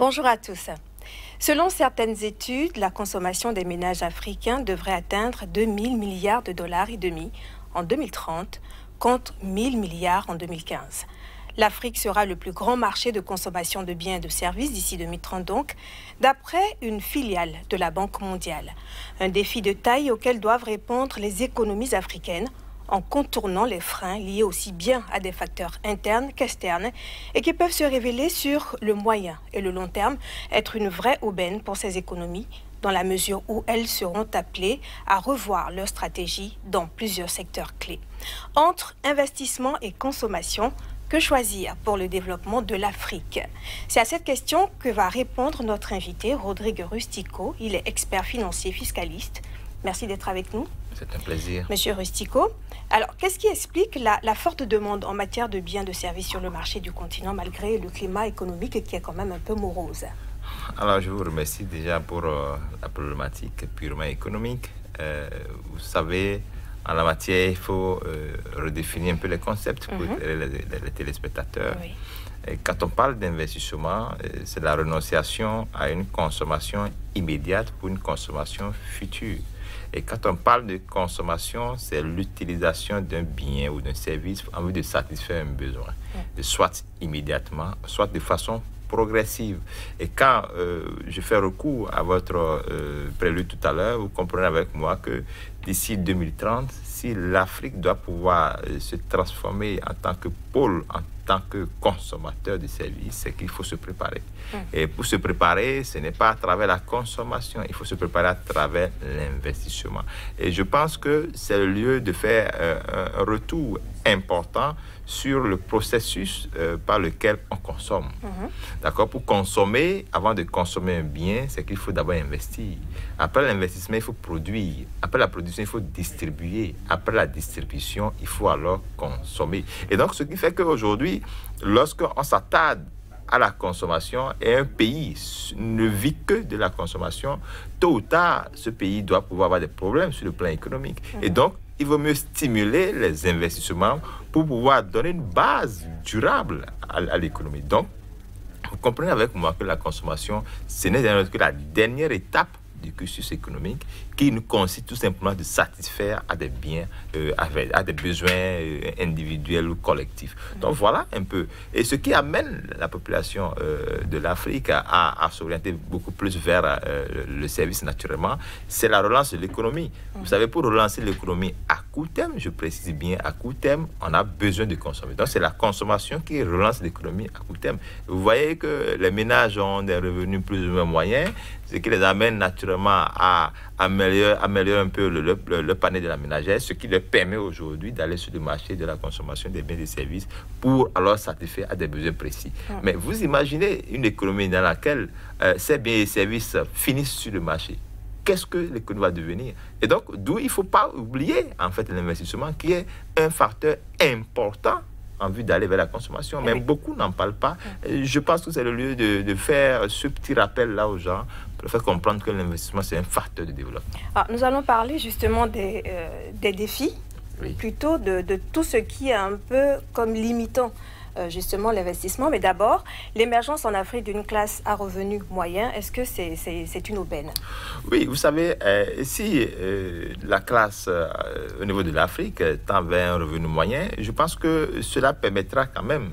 Bonjour à tous. Selon certaines études, la consommation des ménages africains devrait atteindre 2000 milliards de dollars et demi en 2030 contre 1000 milliards en 2015. L'Afrique sera le plus grand marché de consommation de biens et de services d'ici 2030 donc, d'après une filiale de la Banque mondiale. Un défi de taille auquel doivent répondre les économies africaines en contournant les freins liés aussi bien à des facteurs internes qu'externes et qui peuvent se révéler sur le moyen et le long terme être une vraie aubaine pour ces économies dans la mesure où elles seront appelées à revoir leur stratégie dans plusieurs secteurs clés. Entre investissement et consommation, que choisir pour le développement de l'Afrique? C'est à cette question que va répondre notre invité, Rodrigue Rustico. Il est expert financier fiscaliste. Merci d'être avec nous. C'est un plaisir. Monsieur Rustico, alors qu'est-ce qui explique la forte demande en matière de biens de services sur le marché du continent malgré le climat économique qui est quand même un peu morose? Alors je vous remercie déjà pour la problématique purement économique. Vous savez, en la matière, il faut redéfinir un peu les concepts pour les téléspectateurs. Oui. Et quand on parle d'investissement, c'est la renonciation à une consommation immédiate pour une consommation future. Et quand on parle de consommation, c'est l'utilisation d'un bien ou d'un service en vue de satisfaire un besoin, soit immédiatement, soit de façon progressive. Et quand je fais recours à votre prélude tout à l'heure, vous comprenez avec moi que d'ici 2030, si l'Afrique doit pouvoir se transformer en tant que pôle, en tant que consommateur de services, c'est qu'il faut se préparer. Et pour se préparer, ce n'est pas à travers la consommation, il faut se préparer à travers l'investissement. Et je pense que c'est le lieu de faire un retour important sur le processus par lequel on consomme. D'accord? Pour consommer, avant de consommer un bien, c'est qu'il faut d'abord investir. Après l'investissement, il faut produire. Après la production, il faut distribuer. Après la distribution, il faut alors consommer. Et donc, ce qui fait qu'aujourd'hui, lorsqu'on s'attarde à la consommation et un pays ne vit que de la consommation, tôt ou tard, ce pays doit pouvoir avoir des problèmes sur le plan économique. Et donc, il vaut mieux stimuler les investissements pour pouvoir donner une base durable à l'économie. Donc, vous comprenez avec moi que la consommation, ce n'est que la dernière étape du cursus économique qui nous consiste tout simplement de satisfaire à des biens, à des besoins individuels ou collectifs. Donc voilà un peu. Et ce qui amène la population de l'Afrique à s'orienter beaucoup plus vers le service naturellement, c'est la relance de l'économie. Vous savez, pour relancer l'économie à court terme, je précise bien à court terme, on a besoin de consommer. Donc c'est la consommation qui relance l'économie à court terme. Vous voyez que les ménages ont des revenus plus ou moins moyens, ce qui les amène naturellement à améliorer un peu le panier de la ménagère, ce qui leur permet aujourd'hui d'aller sur le marché de la consommation des biens et des services pour alors satisfaire à des besoins précis. Mais vous imaginez une économie dans laquelle ces biens et services finissent sur le marché. Qu'est-ce que l'économie va devenir? Et donc, d'où il ne faut pas oublier en fait l'investissement qui est un facteur important en vue d'aller vers la consommation. Mais beaucoup n'en parlent pas. Je pense que c'est le lieu de faire ce petit rappel-là aux gens pour faire comprendre que l'investissement, c'est un facteur de développement. Alors, nous allons parler justement des défis, plutôt de tout ce qui est un peu comme limitant justement l'investissement. Mais d'abord, l'émergence en Afrique d'une classe à revenu moyen, est-ce que c'est une aubaine? Oui, vous savez, si la classe au niveau de l'Afrique tend vers un revenu moyen, je pense que cela permettra quand même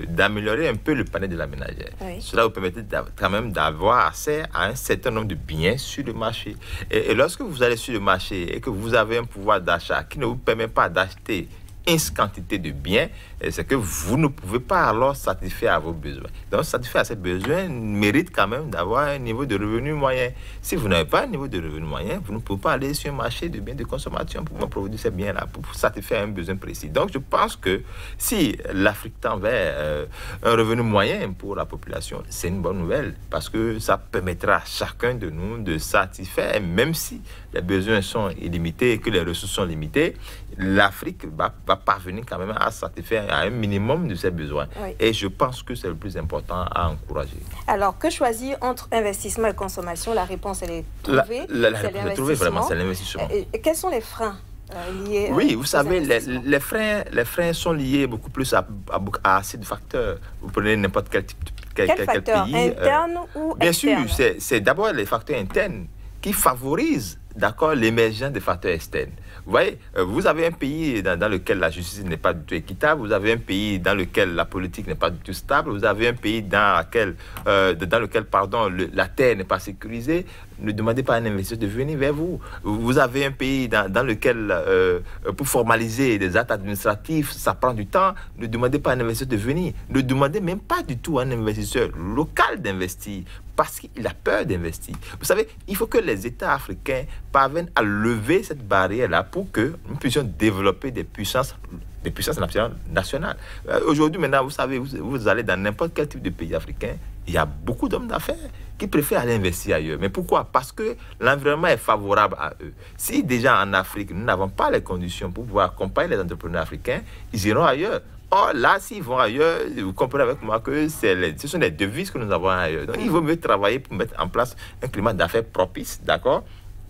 d'améliorer un peu le panier de la ménagère. Cela vous permettra quand même d'avoir accès à un certain nombre de biens sur le marché. Et lorsque vous allez sur le marché et que vous avez un pouvoir d'achat qui ne vous permet pas d'acheter une quantité de biens, c'est que vous ne pouvez pas alors satisfaire à vos besoins. Donc, satisfaire à ces besoins mérite quand même d'avoir un niveau de revenu moyen. Si vous n'avez pas un niveau de revenu moyen, vous ne pouvez pas aller sur un marché de biens de consommation pour produire ces biens-là, pour satisfaire un besoin précis. Donc, je pense que si l'Afrique tend vers un revenu moyen pour la population, c'est une bonne nouvelle parce que ça permettra à chacun de nous de satisfaire, même si les besoins sont illimités et que les ressources sont limitées, l'Afrique va parvenir quand même à satisfaire à un minimum de ses besoins. Et je pense que c'est le plus important à encourager. Alors, que choisir entre investissement et consommation? La réponse, elle est trouvée. La réponse est trouvée, vraiment, c'est l'investissement. Quels sont les freins liés Oui, vous savez, les freins sont liés beaucoup plus à assez de facteurs. Vous prenez n'importe quel Quel facteur interne ou bien externe? sûr, c'est d'abord les facteurs internes qui favorisent, d'accord, l'émergence des facteurs externes. Vous voyez, vous avez un pays dans lequel la justice n'est pas du tout équitable, vous avez un pays dans lequel la politique n'est pas du tout stable, vous avez un pays dans lequel la terre n'est pas sécurisée. Ne demandez pas à un investisseur de venir vers vous. Vous avez un pays dans lequel, pour formaliser des actes administratifs, ça prend du temps. Ne demandez pas à un investisseur de venir. Ne demandez même pas du tout à un investisseur local d'investir parce qu'il a peur d'investir. Vous savez, il faut que les États africains parviennent à lever cette barrière-là pour que nous puissions développer des puissances nationales. Aujourd'hui, maintenant, vous savez, vous allez dans n'importe quel type de pays africain, il y a beaucoup d'hommes d'affaires qui préfèrent aller investir ailleurs. Mais pourquoi? Parce que l'environnement est favorable à eux. Si déjà en Afrique, nous n'avons pas les conditions pour pouvoir accompagner les entrepreneurs africains, ils iront ailleurs. Or, là, s'ils vont ailleurs, vous comprenez avec moi que ce sont les devises que nous avons ailleurs. Donc, il vaut mieux travailler pour mettre en place un climat d'affaires propice, d'accord?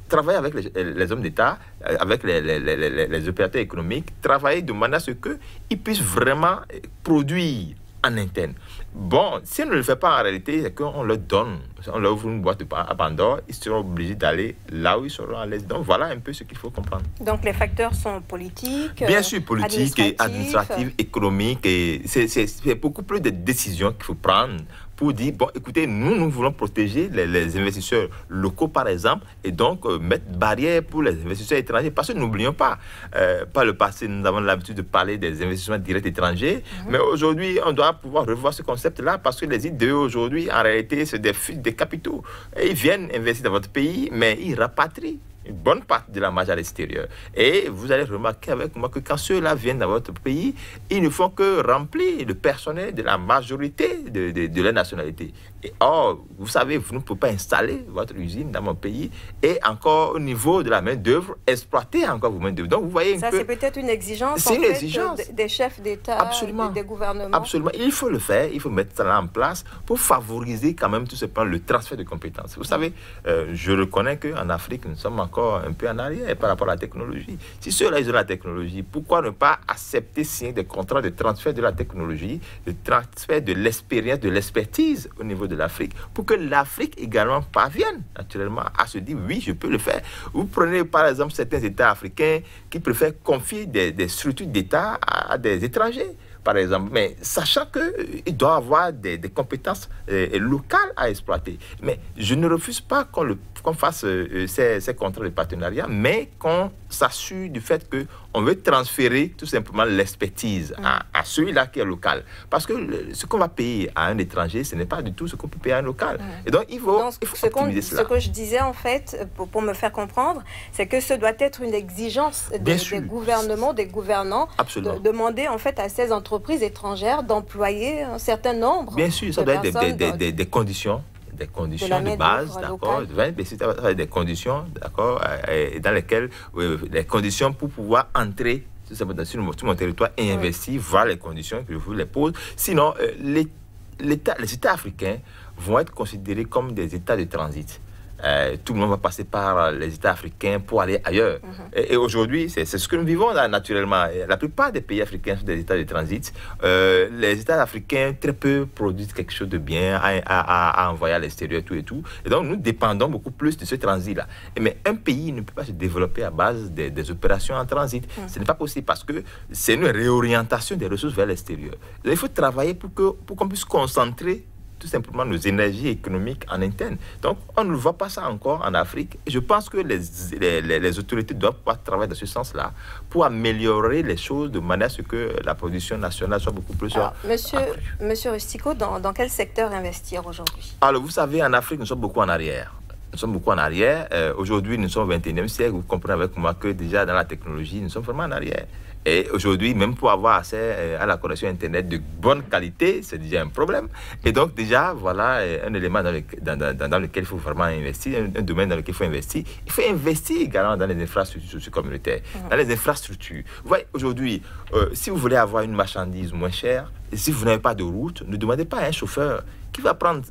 Travailler avec les hommes d'État, avec les opérateurs économiques, travailler de manière à ce qu'ils puissent vraiment produire en interne. Bon, si on ne le fait pas en réalité, c'est qu'on leur donne, on leur ouvre une boîte à Pandore, ils seront obligés d'aller là où ils seront à l'aise. Donc voilà un peu ce qu'il faut comprendre. Donc les facteurs sont politiques, bien sûr, politiques, administratifs, économiques, et c'est beaucoup plus de décisions qu'il faut prendre pour dire, bon, écoutez, nous voulons protéger les investisseurs locaux, par exemple, et donc mettre barrière pour les investisseurs étrangers. Parce que n'oublions pas, par le passé, nous avons l'habitude de parler des investissements directs étrangers, mais aujourd'hui, on doit pouvoir revoir ce concept-là, parce que les IDE aujourd'hui, en réalité, c'est des fuites de capitaux. Et ils viennent investir dans votre pays, mais ils rapatrient une bonne partie de la marge à l'extérieur. Et vous allez remarquer avec moi que quand ceux-là viennent dans votre pays, ils ne font que remplir le personnel de la majorité de leur nationalité. Et or, vous savez, vous ne pouvez pas installer votre usine dans mon pays et encore au niveau de la main-d'œuvre, exploiter encore vos main-d'œuvre. Donc, vous voyez ça, c'est peut-être une exigence, en fait, des chefs d'État, des gouvernements. Absolument. Il faut le faire, il faut mettre ça en place pour favoriser quand même tout simplement le transfert de compétences. Vous savez, je reconnais qu'en Afrique, nous sommes encore un peu en arrière par rapport à la technologie. Si ceux-là, ils ont la technologie, pourquoi ne pas accepter signer des contrats de transfert de la technologie, de transfert de l'expérience, de l'expertise au niveau de l'Afrique, pour que l'Afrique également parvienne naturellement à se dire, oui, je peux le faire. Vous prenez par exemple certains États africains qui préfèrent confier des structures d'État à des étrangers, par exemple, mais sachant qu'il doit avoir des compétences locales à exploiter. Mais je ne refuse pas qu'on fasse ces contrats de partenariat, mais qu'on s'assure du fait qu'on veut transférer tout simplement l'expertise à celui-là qui est local. Parce que ce qu'on va payer à un étranger, ce n'est pas du tout ce qu'on peut payer à un local. Et donc, il faut optimiser cela. Ce que je disais, en fait, pour me faire comprendre, c'est que ce doit être une exigence des gouvernements, des gouvernants, de demander en fait à ces entreprises étrangères d'employer un certain nombre. Bien sûr, ça doit être des conditions. Des conditions de base, d'accord, des conditions, d'accord, dans lesquelles les conditions pour pouvoir entrer sur mon territoire et investir, voilà les conditions que je vous les pose. Sinon, les États africains vont être considérés comme des États de transit. Tout le monde va passer par les États africains pour aller ailleurs. Et aujourd'hui, c'est ce que nous vivons là, naturellement. La plupart des pays africains sont des États de transit. Les États africains, très peu produisent quelque chose de bien à envoyer à l'extérieur, tout et tout. Et donc, nous dépendons beaucoup plus de ce transit-là. Mais un pays ne peut pas se développer à base des opérations en transit. Ce n'est pas possible parce que c'est une réorientation des ressources vers l'extérieur. Il faut travailler pour qu'on puisse concentrer tout simplement nos énergies économiques en interne. Donc, on ne voit pas ça encore en Afrique. Et je pense que les autorités doivent pouvoir travailler dans ce sens-là pour améliorer les choses de manière à ce que la production nationale soit beaucoup plus... Alors, Monsieur Rustico, dans quel secteur investir aujourd'hui? Alors, vous savez, en Afrique, nous sommes beaucoup en arrière. Nous sommes beaucoup en arrière. Aujourd'hui, nous sommes au XXIe siècle. Vous comprenez avec moi que déjà dans la technologie, nous sommes vraiment en arrière. Et aujourd'hui, même pour avoir accès à la connexion Internet de bonne qualité, c'est déjà un problème. Et donc déjà, voilà un élément dans lequel il faut vraiment investir, un domaine dans lequel il faut investir. Il faut investir également dans les infrastructures communautaires, dans les infrastructures. Vous voyez, aujourd'hui, si vous voulez avoir une marchandise moins chère, si vous n'avez pas de route, ne demandez pas à un chauffeur qui va prendre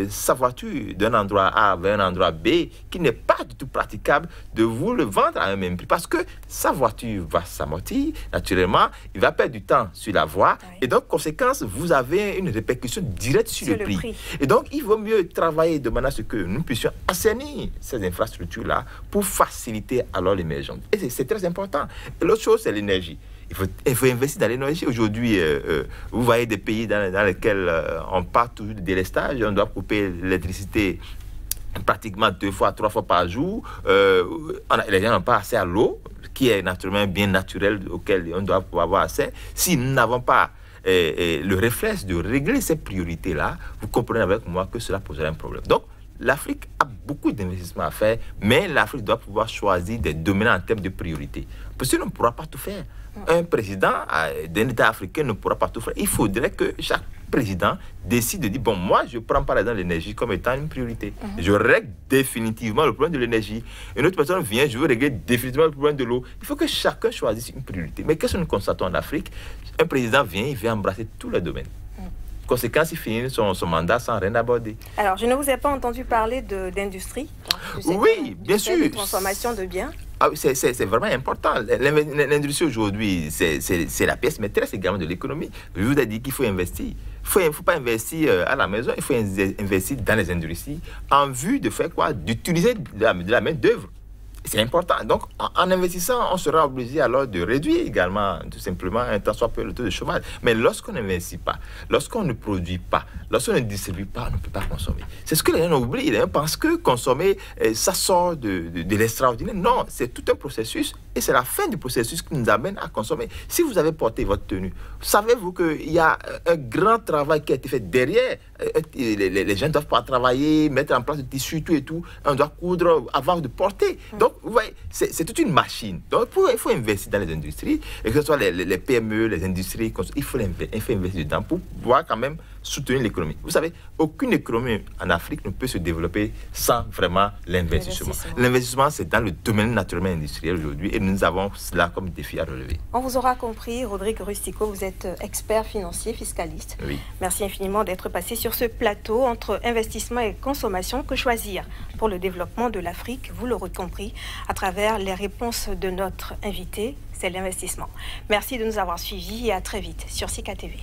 sa voiture d'un endroit A vers un endroit B qui n'est pas du tout praticable de vous le vendre à un même prix parce que sa voiture va s'amortir, naturellement, il va perdre du temps sur la voie et donc, conséquence, vous avez une répercussion directe sur le prix. Et donc, il vaut mieux travailler de manière à ce que nous puissions assainir ces infrastructures-là pour faciliter alors l'émergence. Et c'est très important. L'autre chose, c'est l'énergie. Il faut investir dans l'énergie. Aujourd'hui, vous voyez des pays dans lesquels on part toujours de délestage, on doit couper l'électricité pratiquement 2 fois, 3 fois par jour. Les gens n'ont pas accès à l'eau, qui est naturellement un bien naturel auquel on doit pouvoir avoir accès. Si nous n'avons pas le réflexe de régler ces priorités-là, vous comprenez avec moi que cela poserait un problème. Donc, l'Afrique a beaucoup d'investissements à faire, mais l'Afrique doit pouvoir choisir des domaines en termes de priorité. Parce qu'on ne pourra pas tout faire. Un président d'un État africain ne pourra pas tout faire. Il faudrait que chaque président décide de dire, bon, moi, je prends par exemple l'énergie comme étant une priorité. Je règle définitivement le problème de l'énergie. Une autre personne vient, je veux régler définitivement le problème de l'eau. Il faut que chacun choisisse une priorité. Mais qu'est-ce que nous constatons en Afrique? Un président vient, il vient embrasser tous les domaines. Conséquence, il finit son mandat sans rien aborder. Alors, je ne vous ai pas entendu parler d'industrie. Oui, bien sûr. De transformation de biens. Ah, c'est vraiment important. L'industrie aujourd'hui, c'est la pièce maîtresse également de l'économie. Je vous ai dit qu'il faut investir. Il ne faut pas investir à la maison, il faut investir dans les industries en vue de faire quoi? D'utiliser de la main-d'œuvre. C'est important. Donc, en investissant, on sera obligé alors de réduire également, tout simplement, un tant soit peu le taux de chômage. Mais lorsqu'on n'investit pas, lorsqu'on ne produit pas, lorsqu'on ne distribue pas, on ne peut pas consommer. C'est ce que les gens oublient. Les gens pensent que consommer, ça sort de l'extraordinaire. Non, c'est tout un processus et c'est la fin du processus qui nous amène à consommer. Si vous avez porté votre tenue, savez-vous qu'il y a un grand travail qui a été fait derrière. Les gens doivent pouvoir travailler, mettre en place le tissu, tout et tout. On doit coudre avant de porter. Donc, vous voyez, c'est toute une machine. Donc, il faut investir dans les industries, et que ce soit les PME, les industries, il faut investir dedans pour pouvoir quand même soutenir l'économie. Vous savez, aucune économie en Afrique ne peut se développer sans vraiment l'investissement. L'investissement, c'est dans le domaine naturellement industriel aujourd'hui, et nous avons cela comme défi à relever. On vous aura compris, Rodrigue Rustico, vous êtes expert financier, fiscaliste. Oui. Merci infiniment d'être passé sur ce plateau entre investissement et consommation. Que choisir pour le développement de l'Afrique? Vous l'aurez compris à travers les réponses de notre invité, c'est l'investissement. Merci de nous avoir suivis et à très vite sur Sika TV.